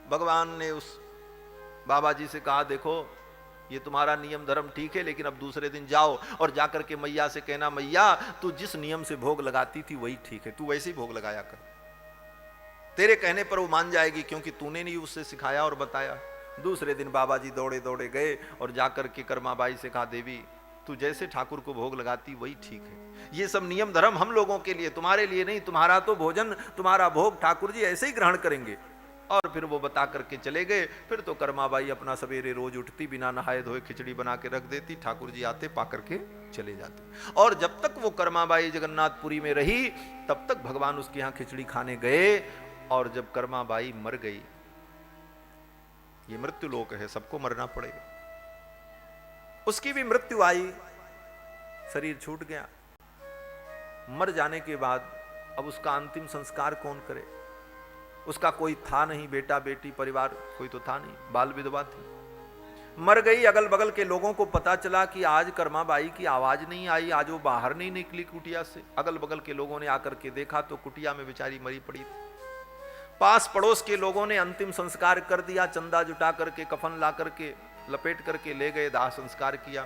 भगवान ने उस बाबा जी से कहा, देखो ये तुम्हारा नियम धर्म ठीक है, लेकिन अब दूसरे दिन जाओ और जाकर के मैया से कहना, मैया तू जिस नियम से भोग लगाती थी वही ठीक है, तू वैसे ही भोग लगाया कर, तेरे कहने पर वो मान जाएगी, क्योंकि तूने नहीं उससे सिखाया और बताया। दूसरे दिन बाबा जी दौड़े दौड़े गए और जाकर के कर्माबाई से कहा, देवी तू जैसे ठाकुर को भोग लगाती वही ठीक है, ये सब नियम धर्म हम लोगों के लिए, तुम्हारे लिए नहीं, तुम्हारा तो भोजन तुम्हारा भोग ठाकुर जी ऐसे ही ग्रहण करेंगे। और फिर वो बता करके चले गए। फिर तो कर्माबाई अपना सवेरे रोज उठती, बिना नहाए धोए खिचड़ी बना के रख देती, ठाकुर जी आते पा करके चले जाते। और जब तक वो कर्माबाई जगन्नाथपुरी में रही तब तक भगवान उसके यहां खिचड़ी खाने गए। और जब कर्माबाई मर गई, ये मृत्यु लोक है, सबको मरना पड़ेगा, उसकी भी मृत्यु आई, शरीर छूट गया। मर जाने के बाद अब उसका अंतिम संस्कार कौन करे? उसका कोई था नहीं, बेटा बेटी परिवार कोई तो था नहीं, बाल विधवा थी, मर गई। अगल बगल के लोगों को पता चला कि आज कर्माबाई की आवाज नहीं आई, आज वो बाहर नहीं निकली कुटिया से। अगल बगल के लोगों ने आकर के देखा तो कुटिया में बेचारी मरी पड़ी थी। पास पड़ोस के लोगों ने अंतिम संस्कार कर दिया, चंदा जुटा करके कफन ला करके लपेट करके ले गए, दाह संस्कार किया,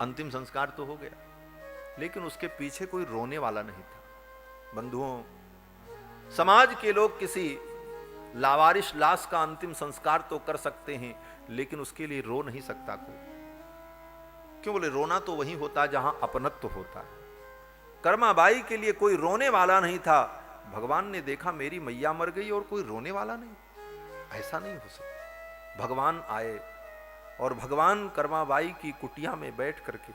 अंतिम संस्कार तो हो गया, लेकिन उसके पीछे कोई रोने वाला नहीं था। बंधुओं, समाज के लोग किसी लावारिश लाश का अंतिम संस्कार तो कर सकते हैं, लेकिन उसके लिए रो नहीं सकता कोई। क्यों बोले? रोना तो वही होता जहां अपनत्व होता है। कर्माबाई के लिए कोई रोने वाला नहीं था। भगवान ने देखा मेरी मैया मर गई और कोई रोने वाला नहीं, ऐसा नहीं हो सकता। भगवान आए और भगवान कर्माबाई की कुटिया में बैठ करके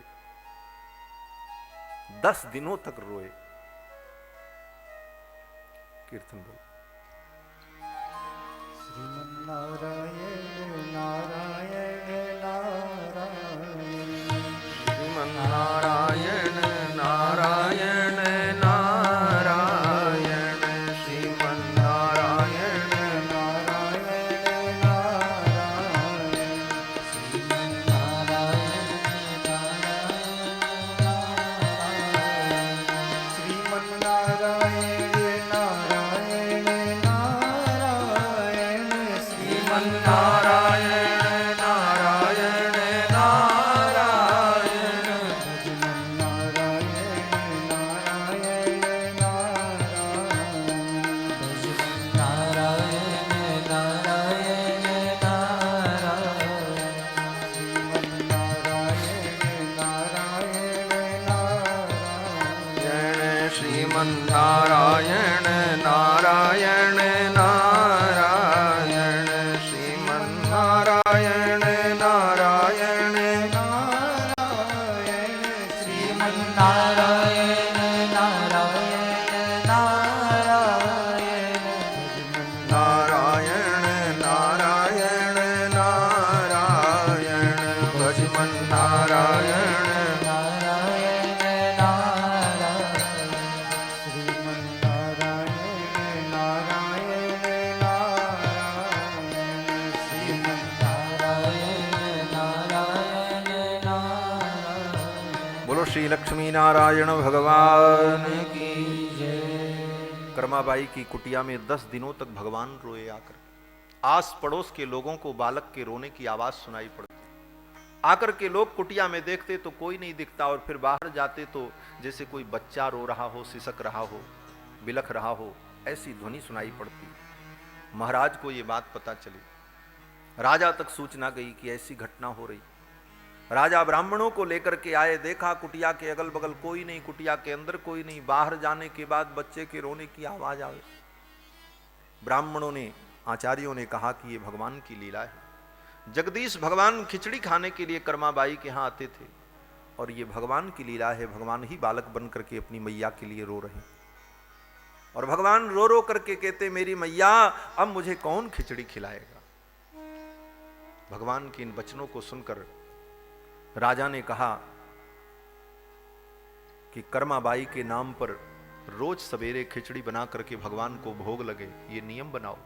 10 दिनों तक रोए। कीर्तन बोल। श्रीमन्नारायण नारायण नारायण, श्रीमन्नारायण नारायण नारायण, श्रीमन्नारायण नारायण नारायण, श्रीमन्नारायण नारायण नारायण, नारायण नारायण नारायण, श्रीमन्नारायण नारायण नारायण, श्रीमन्नारायण नारायण नारायण, श्रीमन्नारायण नारायण नारायण, नारायण नारायण नारायण, भजमन्नारायण श्री लक्ष्मी नारायण भगवान की जय। कर्माबाई की कुटिया में 10 दिनों तक भगवान रोए आकर। आस पड़ोस के लोगों को बालक के रोने की आवाज सुनाई पड़ती। आकर के लोग कुटिया में देखते तो कोई नहीं दिखता, और फिर बाहर जाते तो जैसे कोई बच्चा रो रहा हो, सिसक रहा हो, बिलख रहा हो, ऐसी ध्वनि सुनाई पड़ती। महाराज को ये बात पता चली, राजा तक सूचना गई कि ऐसी घटना हो रही। राजा ब्राह्मणों को लेकर के आए, देखा कुटिया के अगल बगल कोई नहीं, कुटिया के अंदर कोई नहीं, बाहर जाने के बाद बच्चे के रोने की आवाज आवे। ब्राह्मणों ने, आचार्यों ने कहा कि ये भगवान की लीला है। जगदीश भगवान खिचड़ी खाने के लिए कर्माबाई के यहां आते थे, और ये भगवान की लीला है। भगवान ही बालक बन करके अपनी मैया के लिए रो रहे हैं, और भगवान रो रो करके कहते, मेरी मैया अब मुझे कौन खिचड़ी खिलाएगा। भगवान के इन वचनों को सुनकर राजा ने कहा कि कर्माबाई के नाम पर रोज सवेरे खिचड़ी बना करके भगवान को भोग लगे, ये नियम बनाओ,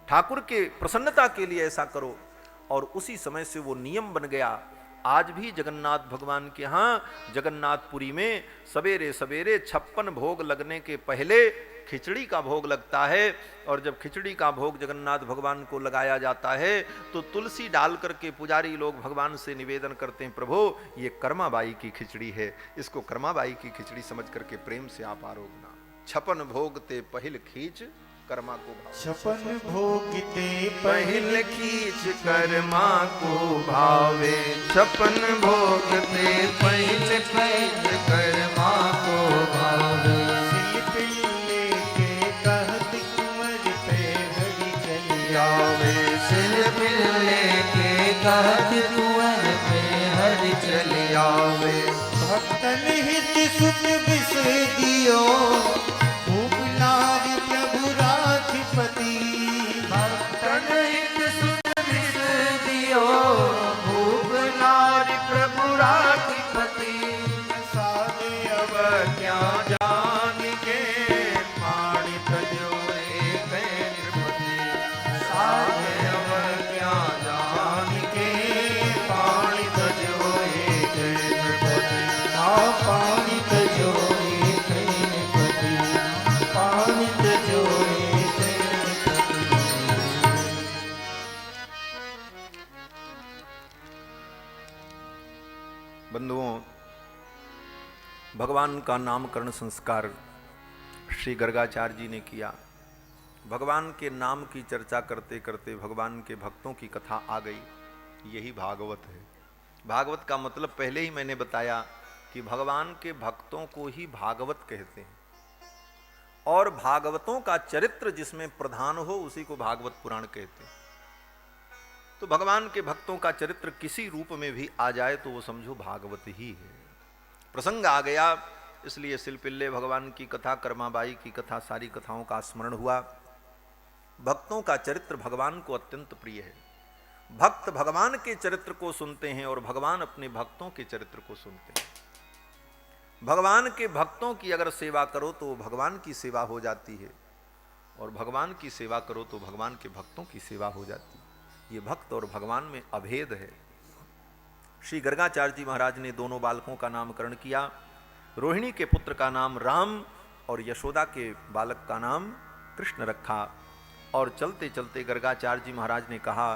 ठाकुर के प्रसन्नता के लिए ऐसा करो। और उसी समय से वो नियम बन गया। आज भी जगन्नाथ भगवान के यहाँ जगन्नाथपुरी में सवेरे सवेरे 56 भोग लगने के पहले खिचड़ी का भोग लगता है। और जब खिचड़ी का भोग जगन्नाथ भगवान को लगाया जाता है तो तुलसी डाल करके पुजारी लोग भगवान से निवेदन करते हैं, प्रभु ये कर्माबाई की खिचड़ी है, इसको कर्माबाई की खिचड़ी समझ करके प्रेम से आप आरोगना। 56 भोग ते पहिल खींच कर्मा को भाव। 56 भोग ते पहिल खींच कर्मा को भावे, 56 भोग ते पहिल खींच कर्मा को भावे। पिल्ले के कहत कुंवर पे हरि चली आवे, सिल पिल्ले के कहत कुंवर पे हरि चले आवे। भक्तन हित सुख विष दियो, भूपनारी प्रभु राधिपति। भक्तन हित सुख विष दियो, भूपनारी प्रभु राधिपति। साधे अब क्या जान के पाणी तजोरे नृपति। साधे अब क्या जान के पाणी तजोरे नृपति। पानी तजोरे नृपति, पानी तजोरे नृपति। बंधुओं, भगवान का नामकरण संस्कार श्री गर्गाचार्य जी ने किया। भगवान के नाम की चर्चा करते करते भगवान के भक्तों की कथा आ गई। यही भागवत है। भागवत का मतलब पहले ही मैंने बताया कि भगवान के भक्तों को ही भागवत कहते हैं, और भागवतों का चरित्र जिसमें प्रधान हो उसी को भागवत पुराण कहते हैं। तो भगवान के भक्तों का चरित्र किसी रूप में भी आ जाए तो वो समझो भागवत ही है। प्रसंग आ गया, इसलिए सिलपिल्ले भगवान की कथा, कर्माबाई की कथा, सारी कथाओं का स्मरण हुआ। भक्तों का चरित्र भगवान को अत्यंत प्रिय है। भक्त भगवान के चरित्र को सुनते हैं और भगवान अपने भक्तों के चरित्र को सुनते हैं। भगवान के भक्तों की अगर सेवा करो तो भगवान की सेवा हो जाती है, और भगवान की सेवा करो तो भगवान के भक्तों की सेवा हो जाती है। ये भक्त और भगवान में अभेद है। श्री गर्गाचार्य जी महाराज ने दोनों बालकों का नामकरण किया। रोहिणी के पुत्र का नाम राम और यशोदा के बालक का नाम कृष्ण रखा। और चलते चलते गर्गाचार्य जी महाराज ने कहा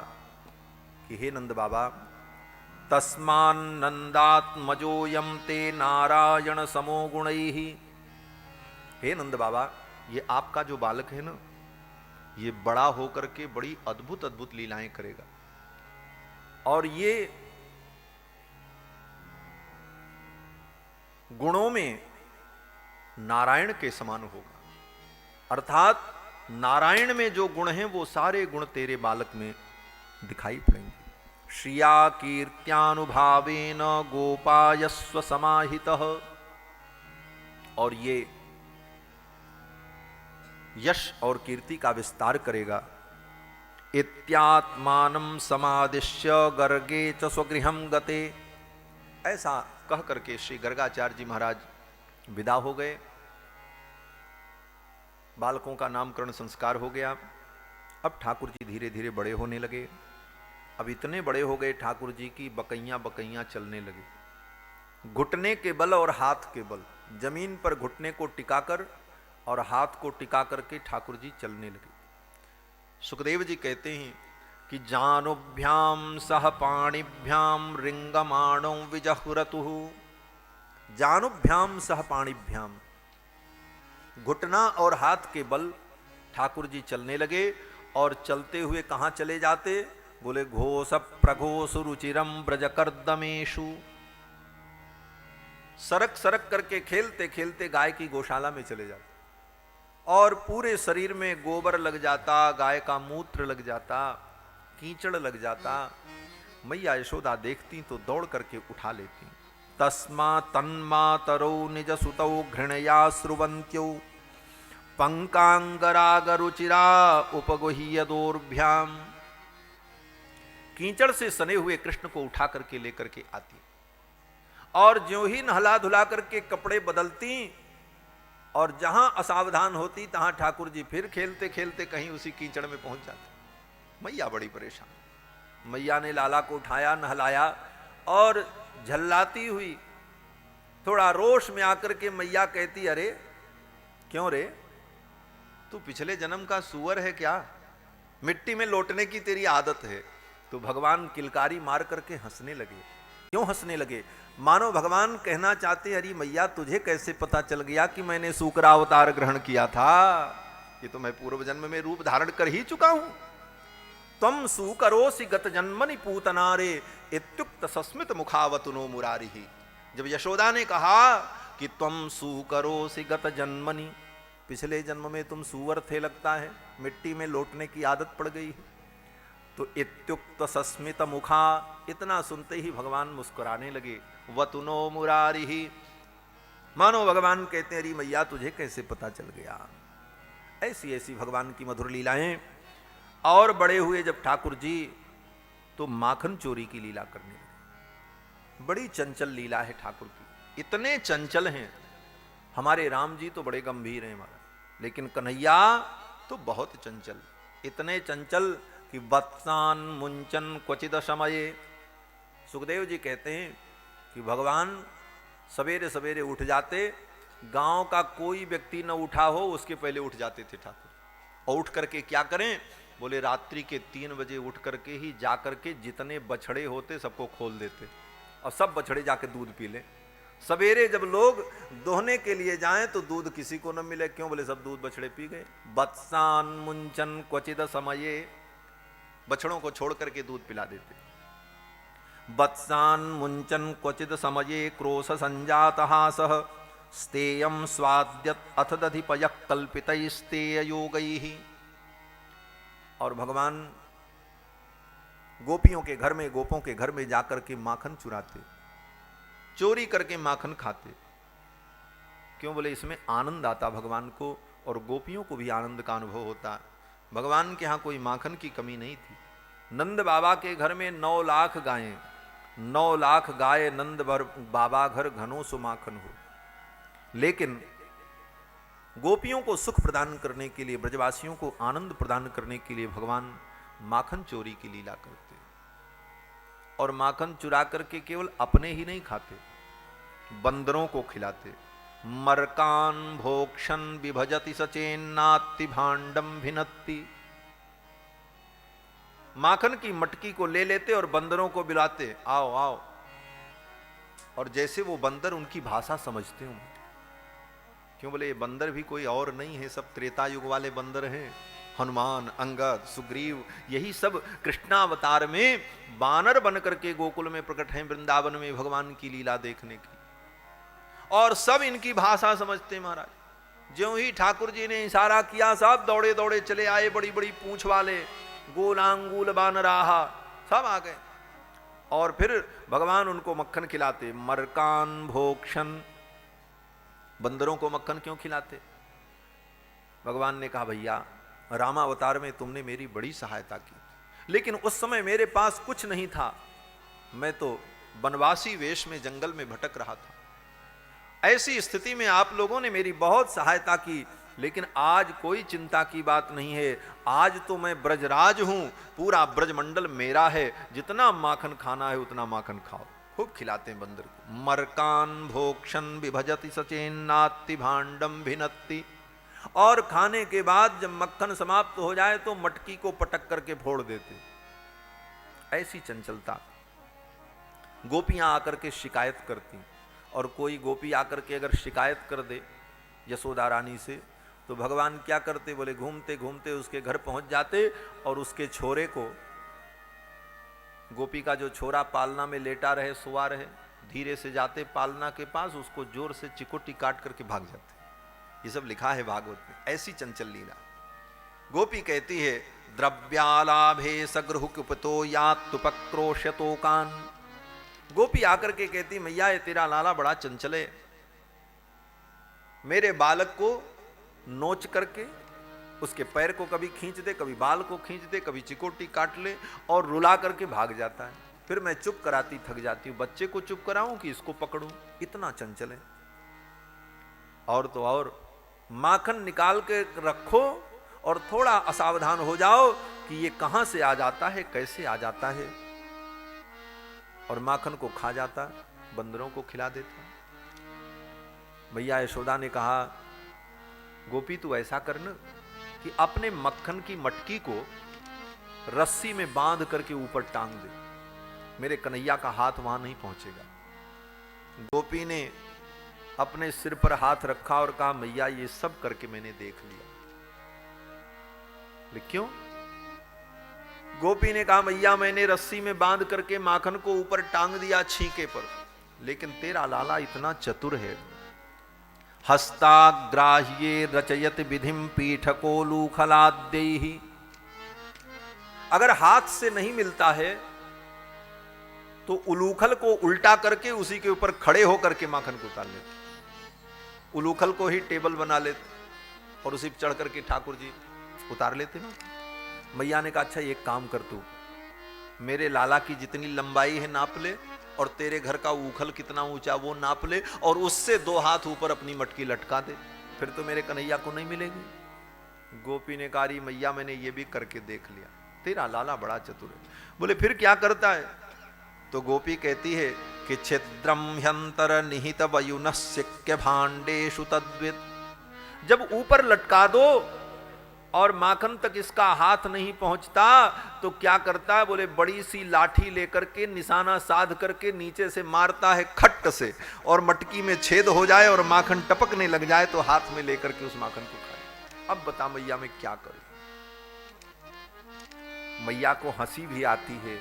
कि हे नंद बाबा, तस्मान्नंदात्मजोयम ते नारायण समो गुणैः। हे नंद बाबा, ये आपका जो बालक है ना, ये बड़ा होकर के बड़ी अद्भुत अद्भुत लीलाएं करेगा, और ये गुणों में नारायण के समान होगा। अर्थात नारायण में जो गुण हैं वो सारे गुण तेरे बालक में दिखाई पड़ेंगे। श्रिया कीर्त्यानुभावेन गोपायस्व समाहितः। और ये यश और कीर्ति का विस्तार करेगा। इत्यात्मानं समादिश्य गर्गे च स्वगृहं गते। ऐसा कह करके श्री गर्गाचार्य जी महाराज विदा हो गए। बालकों का नामकरण संस्कार हो गया। अब ठाकुर जी धीरे धीरे बड़े होने लगे। अब इतने बड़े हो गए ठाकुर जी की बकैयां बकैयां चलने लगे। घुटने के बल और हाथ के बल, जमीन पर घुटने को टिकाकर और हाथ को टिका करके ठाकुर जी चलने लगे। सुखदेव जी कहते हैं कि जानुभ्याम सह पाणिभ्याम रिंगमाणो विजहुरतुः। जानुभ्याम सह पाणिभ्याम, घुटना और हाथ के बल ठाकुर जी चलने लगे। और चलते हुए कहाँ चले जाते? बोले घोष प्रघोष रुचिरम ब्रजकर्दमेशु। सरक सरक करके खेलते खेलते गाय की गौशाला में चले जाते, और पूरे शरीर में गोबर लग जाता, गाय का मूत्र लग जाता, कीचड़ लग जाता। मैया यशोदा देखती तो दौड़ करके उठा लेती। तस्मा तन्मातरौ निज सुतौ घृणया स्रुवन्त्यौ पंकांगरागरुचिरा उपगुह्य दोर्भ्याम। कीचड़ से सने हुए कृष्ण को उठा करके लेकर के आती, और ज्यों ही नहला धुला करके कपड़े बदलती, और जहां असावधान होती तहां ठाकुर जी फिर खेलते खेलते कहीं उसी कीचड़ में पहुंच जाते। मैया बड़ी परेशान। मैया ने लाला को उठाया, नहलाया, और झल्लाती हुई थोड़ा रोष में आकर के मैया कहती, अरे क्यों रे, तू पिछले जन्म का सुअर है क्या? मिट्टी में लौटने की तेरी आदत है। तो भगवान किलकारी मार करके हंसने लगे। क्यों हंसने लगे? मानो भगवान कहना चाहते, अरे मैया तुझे कैसे पता चल गया कि मैंने सूकरावतार ग्रहण किया था? ये तो मैं पूर्व जन्म में रूप धारण कर ही चुका हूं। तम सूकरोसि गत जन्मनि पूतनारे इत्युक्त सस्मित मुखावतुनो मुरारी। जब यशोदा ने कहा कि तुम सूकरोसि गत जन्मनि, पिछले जन्म में तुम सुअर थे लगता है, मिट्टी में लौटने की आदत पड़ गई है, तो इत्युक्त सस्मित मुखा, इतना सुनते ही भगवान मुस्कुराने लगे। वतुनो मुरारी, मानो भगवान कहते हैं, अरे मैया तुझे कैसे पता चल गया? ऐसी ऐसी भगवान की मधुर लीलाएं। और बड़े हुए जब ठाकुर जी, तो माखन चोरी की लीला करने लगे। बड़ी चंचल लीला है ठाकुर की, इतने चंचल हैं। हमारे राम जी तो बड़े गंभीर हैं हमारा, लेकिन कन्हैया तो बहुत चंचल, इतने चंचल कि वत्सान मुंचन क्वचिद समये। सुखदेव जी कहते हैं कि भगवान सवेरे सवेरे उठ जाते, गांव का कोई व्यक्ति न उठा हो उसके पहले उठ जाते थे ठाकुर। और उठ करके क्या करें? बोले रात्रि के 3 बजे उठ करके ही जाकर के जितने बछड़े होते सबको खोल देते और सब बछड़े जाके दूध पी लें। सवेरे जब लोग दोहने के लिए जाएं तो दूध किसी को न मिले। क्यों? बोले सब दूध बछड़े पी गए। वत्सान मुंचन क्वचिद समये, बछड़ों को छोड़ करके दूध पिला देते। वत्सान मुंचन क्वचिद समये क्रोश संजात हासः स्तेयम स्वाद्यत अथ दधिपय कल्पितैस्तेय योगैः। और भगवान गोपियों के घर में, गोपों के घर में जाकर के माखन चुराते, चोरी करके माखन खाते। क्यों? बोले इसमें आनंद आता भगवान को, और गोपियों को भी आनंद का अनुभव होता। भगवान के यहाँ कोई माखन की कमी नहीं थी। नंद बाबा के घर में 9 लाख गायें, 9 लाख गाय नंद बाबा घर घनो सो माखन हो। लेकिन गोपियों को सुख प्रदान करने के लिए, ब्रजवासियों को आनंद प्रदान करने के लिए भगवान माखन चोरी की लीला करते। और माखन चुरा करके केवल अपने ही नहीं खाते, बंदरों को खिलाते। मरकान भोक्षण विभजति सचेन्नाति भांडम भिनत्ति। माखन की मटकी को ले लेते और बंदरों को बुलाते, आओ आओ। और जैसे वो बंदर उनकी भाषा समझते हों। क्यों? बोले ये बंदर भी कोई और नहीं है, सब त्रेता युग वाले बंदर हैं। हनुमान, अंगद, सुग्रीव, यही सब कृष्णावतार में बानर बन करके गोकुल में प्रकट हैं, वृंदावन में भगवान की लीला देखने की। और सब इनकी भाषा समझते महाराज। ज्यों ही ठाकुर जी ने इशारा किया, सब दौड़े दौड़े चले आए, बड़ी बड़ी पूंछ वाले गोलांगूल बानराहा सब आ गए। और फिर भगवान उनको मक्खन खिलाते। मरकान भोक्षण, बंदरों को मक्खन क्यों खिलाते? भगवान ने कहा, भैया रामावतार में तुमने मेरी बड़ी सहायता की, लेकिन उस समय मेरे पास कुछ नहीं था, मैं तो वनवासी वेश में जंगल में भटक रहा था। ऐसी स्थिति में आप लोगों ने मेरी बहुत सहायता की, लेकिन आज कोई चिंता की बात नहीं है। आज तो मैं ब्रजराज हूं, पूरा ब्रजमंडल मेरा है, जितना माखन खाना है उतना माखन खाओ। खूब खिलाते हैं बंदर को। मरकान भोक्षण विभजति सचेन्नाति भांडम भिनत्ति। और खाने के बाद जब मक्खन समाप्त हो जाए तो मटकी को पटक करके फोड़ देते। ऐसी चंचलता। गोपियां आकर के शिकायत करती, और कोई गोपी आकर के अगर शिकायत कर दे यशोदा रानी से, तो भगवान क्या करते? बोले घूमते घूमते उसके घर पहुंच जाते और उसके छोरे को, गोपी का जो छोरा पालना में लेटा रहे, सुआ रहे, धीरे से जाते पालना के पास, उसको जोर से चिकोटी काट करके भाग जाते। ये सब लिखा है भागवत में। ऐसी चंचल लीला। गोपी कहती है, द्रव्यालाभे सगृह कुपतो यात्तुपक्रोशतो कान। गोपी आकर के कहती, मैया ये तेरा लाला बड़ा चंचल है, मेरे बालक को नोच करके उसके पैर को कभी खींच दे, कभी बाल को खींच दे, कभी चिकोटी काट ले और रुला करके भाग जाता है। फिर मैं चुप कराती थक जाती हूं, बच्चे को चुप कराऊं कि इसको पकड़ूं? इतना चंचल है। और तो और माखन निकाल के रखो और थोड़ा असावधान हो जाओ कि ये कहां से आ जाता है, कैसे आ जाता है। और माखन को खा जाता, बंदरों को खिला देता। मैया यशोदा ने कहा, गोपी तू ऐसा करना कि अपने मक्खन की मटकी को रस्सी में बांध करके ऊपर टांग दे, मेरे कन्हैया का हाथ वहां नहीं पहुंचेगा। गोपी ने अपने सिर पर हाथ रखा और कहा, मैया ये सब करके मैंने देख लिया। लेकिन क्यों? गोपी ने कहा, मैया मैंने रस्सी में बांध करके माखन को ऊपर टांग दिया छींके पर, लेकिन तेरा लाला इतना चतुर है, हस्ताग्राह्ये रचयत विधिम पीठकोलूखलाद्यैहि। अगर हाथ से नहीं मिलता है तो उलूखल को उल्टा करके उसी के ऊपर खड़े होकर के माखन को उतार लेते, उलूखल को ही टेबल बना लेते और उसी पर चढ़ करके ठाकुर जी उतार लेते ना। मैया ने कहा, अच्छा एक काम कर, तू मेरे लाला की जितनी लंबाई है नाप ले, और तेरे घर का ऊखल कितना ऊंचा वो नाप ले, और उससे 2 हाथ ऊपर अपनी मटकी लटका दे, फिर तो मेरे कन्हैया को नहीं मिलेगी। गोपी ने कहा, मैया मैंने ये भी करके देख लिया, तेरा लाला बड़ा चतुर है। बोले फिर क्या करता है? तो गोपी कहती है कि छिद्रम ह्यंतर निहित वयुनस्यक्य भांडेषु तद्वित। जब ऊपर लटका दो और माखन तक इसका हाथ नहीं पहुंचता तो क्या करता है? बोले बड़ी सी लाठी लेकर के निशाना साध करके नीचे से मारता है खट्ट से, और मटकी में छेद हो जाए और माखन टपकने लग जाए तो हाथ में लेकर के उस माखन को खाए। अब बता मैया मैं क्या करूं? मैया को हंसी भी आती है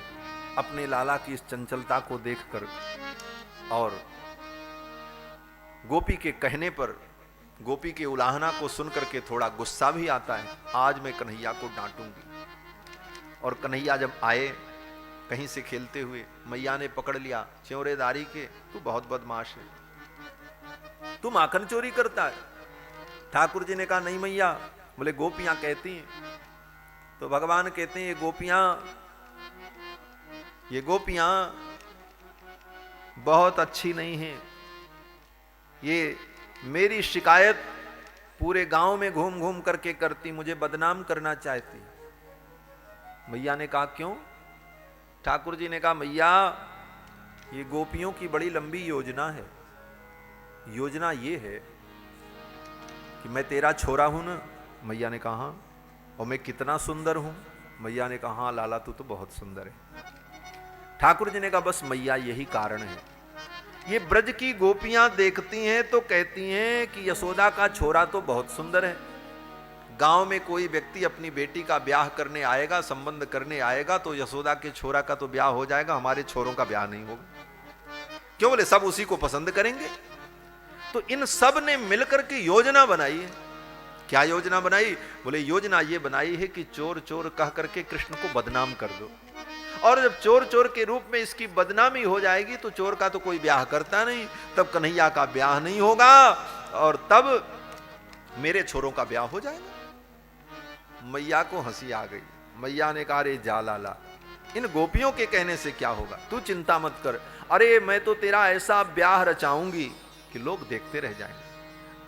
अपने लाला की इस चंचलता को देखकर, और गोपी के कहने पर, गोपी के उलाहना को सुनकर के थोड़ा गुस्सा भी आता है। आज मैं कन्हैया को डांटूंगी। और कन्हैया जब आए कहीं से खेलते हुए, मैया ने पकड़ लिया च्योरेदारी के, तू बहुत बदमाश है, तू माखन चोरी करता है। ठाकुर जी ने कहा, नहीं मैया। बोले गोपियां कहती हैं। तो भगवान कहते हैं, ये गोपियां बहुत अच्छी नहीं हैं, ये मेरी शिकायत पूरे गांव में घूम घूम करके करती, मुझे बदनाम करना चाहती। मैया ने कहा क्यों? ठाकुर जी ने कहा, मैया ये गोपियों की बड़ी लंबी योजना है। योजना ये है कि मैं तेरा छोरा हूं ना। मैया ने कहा हाँ। और मैं कितना सुंदर हूं? मैया ने कहा हाँ लाला तू तो बहुत सुंदर है। ठाकुर जी ने कहा बस मैया यही कारण है। ये ब्रज की गोपियां देखती हैं तो कहती हैं कि यशोदा का छोरा तो बहुत सुंदर है। गांव में कोई व्यक्ति अपनी बेटी का ब्याह करने आएगा, संबंध करने आएगा, तो यशोदा के छोरा का तो ब्याह हो जाएगा, हमारे छोरों का ब्याह नहीं होगा। क्यों? बोले सब उसी को पसंद करेंगे। तो इन सब ने मिलकर के योजना बनाई है। क्या योजना बनाई? बोले योजना ये बनाई है कि चोर चोर कह करके कृष्ण को बदनाम कर दो, और जब चोर चोर के रूप में इसकी बदनामी हो जाएगी तो चोर का तो कोई ब्याह करता नहीं, तब कन्हैया का ब्याह नहीं होगा और तब मेरे छोरों का ब्याह हो जाएगा। मैया को हंसी आ गई। मैया ने कहा रे जा लाला, इन गोपियों के कहने से क्या होगा, तू चिंता मत कर। अरे मैं तो तेरा ऐसा ब्याह रचाऊंगी कि लोग देखते रह जाएंगे।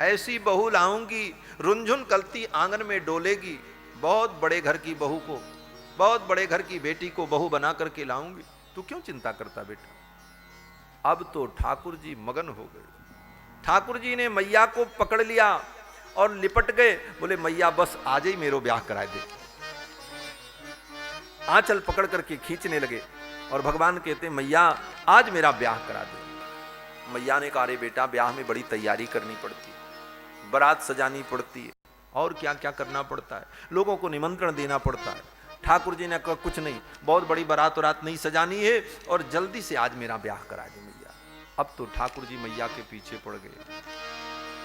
ऐसी बहू लाऊंगी, रुंझुन कलती आंगन में डोलेगी। बहुत बड़े घर की बहू को, बहुत बड़े घर की बेटी को बहू बना करके लाऊंगी। तू क्यों चिंता करता बेटा? अब तो ठाकुर जी मगन हो गए। ठाकुर जी ने मैया को पकड़ लिया और लिपट गए। बोले मैया बस आज ही मेरो ब्याह करा दे। आंचल पकड़ करके खींचने लगे और भगवान कहते मैया आज मेरा ब्याह करा दे। मैया ने कहा अरे बेटा ब्याह में बड़ी तैयारी करनी पड़ती है, बारात सजानी पड़ती है, और क्या क्या करना पड़ता है, लोगों को निमंत्रण देना पड़ता है। ठाकुर जी ने कहा कुछ नहीं, बहुत बड़ी बारात वरात नहीं सजानी है और जल्दी से आज मेरा ब्याह करा दे मैया। अब तो ठाकुर जी मैया के पीछे पड़ गए।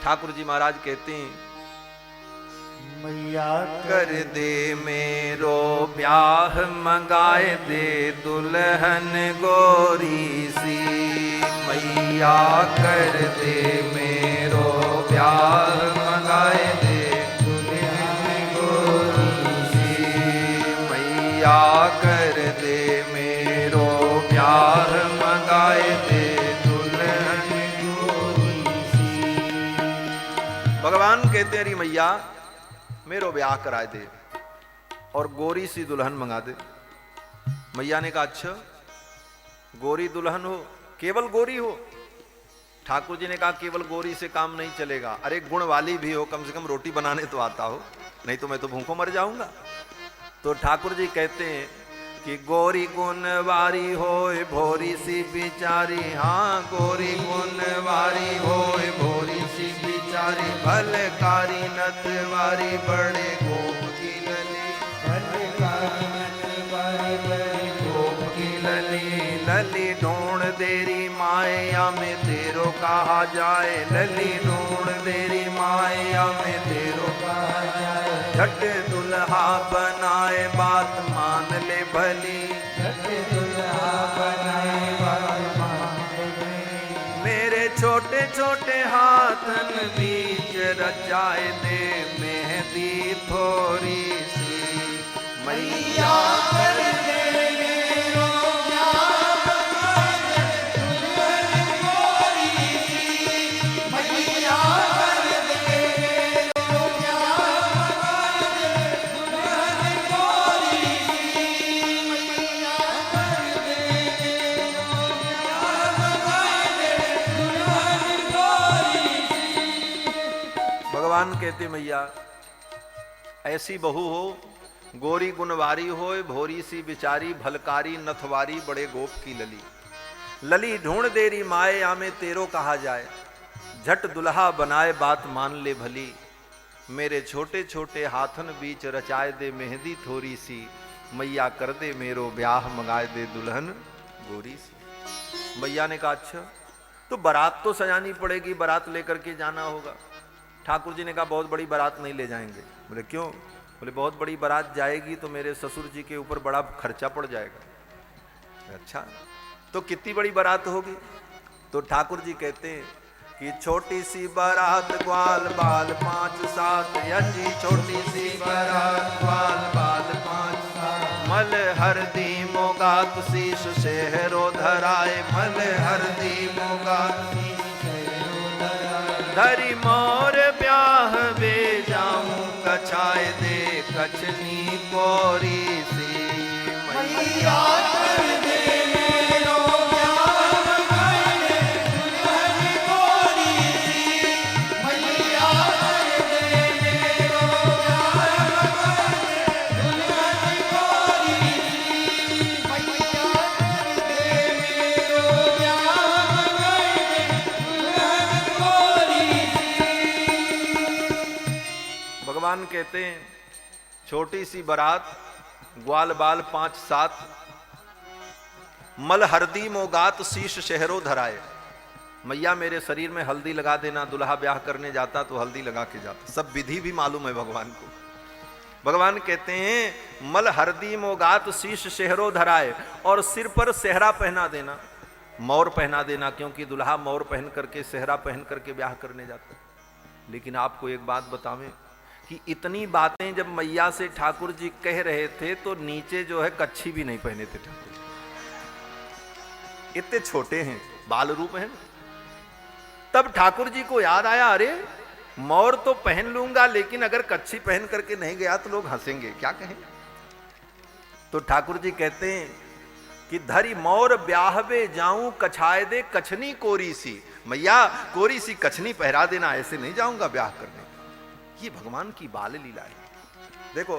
ठाकुर जी महाराज कहते हैं मैया कर दे मेरो ब्याह, मंगाए दे दुल्हन गोरी सी। मैया कर दे मेरो ब्याह, मंगाए दे दुल्हन गोरी सी। मैया कर दे मेरो ब्याह, मंगाए दे दुल्हन गोरी सी। भगवान कहते हैं अरे मैया मेरो ब्याह करा दे और गोरी सी दुल्हन मंगा दे। मैया ने कहा अच्छा गोरी दुल्हन हो, केवल गोरी हो। ठाकुर जी ने कहा केवल गोरी से काम नहीं चलेगा, अरे गुण वाली भी हो, कम से कम रोटी बनाने तो आता हो, नहीं तो मैं तो भूखों मर जाऊंगा। तो ठाकुर जी कहते हैं कि गोरी गुण वारी होए भोरी सी बिचारी, हाँ गोरी गुण वारी होए भोरी सी बिचारी, भलकारी नतवारी बड़े गोप की लली, भलकारी नतवारी बड़े गोप की लली, लली ढूंढ देरी माया में तेरो कहा जाए, लली ढूंढ देरी माया में तेरो कहा जाए, झट दुल्हा बनाए बात मान ले भली, झट दुल्हा बनाए बात मान ले, मेरे छोटे छोटे हाथन बीच रचाए दे मेहंदी थोड़ी सी, मैया कर दे मेरो भगवान कहते मैया ऐसी बहू हो, गोरी गुणवारी होए भोरी सी बिचारी, भलकारी नथवारी बड़े गोप की लली, लली ढूंढ देरी माए आमे तेरो कहा जाए, झट दुल्हा बनाए बात मान ले भली, मेरे छोटे छोटे हाथन बीच रचाए दे मेहंदी थोड़ी सी, मैया कर दे मेरो ब्याह मंगाए दे दुल्हन गोरी सी। मैया ने कहा अच्छा तो बारात तो सजानी पड़ेगी, बारात लेकर के जाना होगा। ठाकुर जी ने कहा बहुत बड़ी बारात नहीं ले जाएंगे। बोले क्यों? बोले बहुत बड़ी बारात जाएगी तो मेरे ससुर जी के ऊपर बड़ा खर्चा पड़ जाएगा। अच्छा तो कितनी बड़ी बारात होगी? तो ठाकुर जी कहते हैं कि छोटी सी बारात ग्वाल बाल 5-7, यजी छोटी सी बारात ग्वाल बाल 5-7, मल हरदी मोगात शीश शहरो धराए, मल हरदी मोगात शीश शहरो धराए, धरी मोर ब्याह वे जाऊं कछाए दे कछनी कोरी सी, मैया कर दे मेरो ब्याह मंगाए दे दुल्हन कोरी सी, मैया कर दे मेरो ब्याह मंगाए दे दुल्हन कोरी सी, मैया कर दे मेरो ब्याह मंगाए दे दुल्हन कोरी सी। भगवान कहते हैं छोटी सी बारात ग्वाल बाल 5-7, मल हरदी मोगात शीश शहरों धराए, मैया मेरे शरीर में हल्दी लगा देना, दुल्हा ब्याह करने जाता तो हल्दी लगा के जाता, सब विधि भी मालूम है भगवान को। भगवान कहते हैं मल हरदी मोगात शीश शहरों धराए, और सिर पर सेहरा पहना देना, मौर पहना देना, क्योंकि दुल्हा मौर पहन करके सेहरा पहन करके ब्याह करने जाता। लेकिन आपको एक बात बतावें कि इतनी बातें जब मैया से ठाकुर जी कह रहे थे तो नीचे जो है कच्छी भी नहीं पहने थे ठाकुर जी, इतने छोटे हैं, बाल रूप हैं। तब ठाकुर जी को याद आया अरे मौर तो पहन लूंगा, लेकिन अगर कच्छी पहन करके नहीं गया तो लोग हंसेंगे, क्या कहें। तो ठाकुर जी कहते हैं कि धरी मौर ब्याहवे जाऊं कछाए दे कछनी कोरी सी, मैया कोरी सी कछनी पहरा देना, ऐसे नहीं जाऊंगा ब्याह करने। ये भगवान की बाल लीला है। देखो